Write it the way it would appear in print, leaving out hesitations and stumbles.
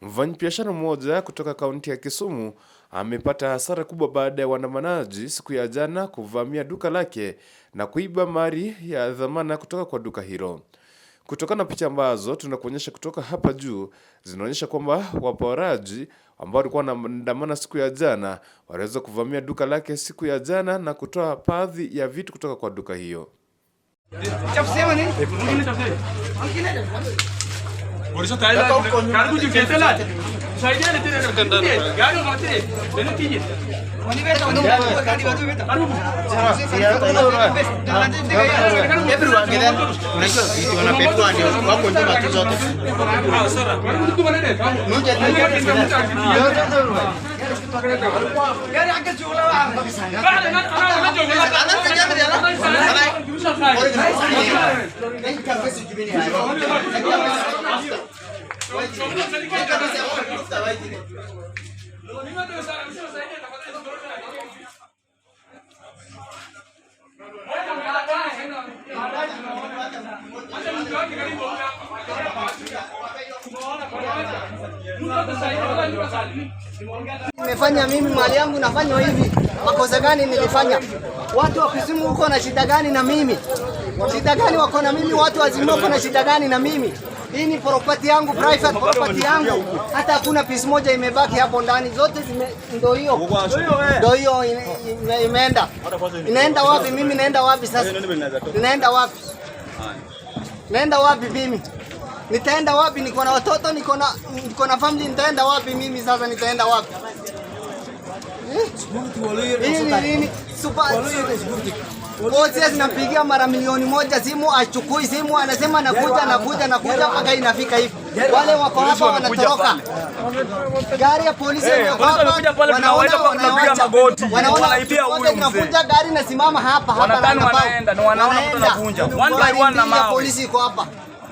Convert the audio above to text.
Mfanyabiashara mmoja kutoka kaunti ya Kisumu amepata hasara kubwa baada ya waandamanaji siku ya jana kuvamia duka lake na kuiba mali ya dhamana kutoka kwa duka hilo. Kutokana na picha ambazo tunakuonyesha kutoka hapa juu, zinaonyesha kwamba waporaji ambao walikuwa wanaandamana siku ya jana waliweza kuvamia duka lake siku ya jana na kutoa baadhi ya vitu kutoka kwa duka hiyo. Nimefanya mimi mali yangu nafanya hivi. Makosa gani nilifanya? Watu wa Kisumu huko na shida gani na mimi? Shida gani wako na mimi? Watu wazima wako na shida gani na mimi? Hii ni property yangu, private property yangu. Hata hakuna piece moja imebaki hapo ndani. Zote ndio hiyo. Ndio hiyo imeenda. Inaenda wapi? Mimi naenda wapi sasa? Ninaenda wapi? Naenda wapi mimi? Nitaenda wapi? Niko na watoto, niko na family, nitaenda wapi mimi sasa? Nitaenda wapi? Nini? Super. Wote zinapigia mara milioni moja simu, achukui simu, anasema nakuja mpaka inafika hivi. Wale wako hapa wanatoroka. Gari ya polisi wanakuja pale, wanapiga magoti. Wanaibia huyo mzee. Wanakuja gari na simama hapa. Wanaenda, wanaona mtu anavunja. One by one na mawe. Polisi iko hapa.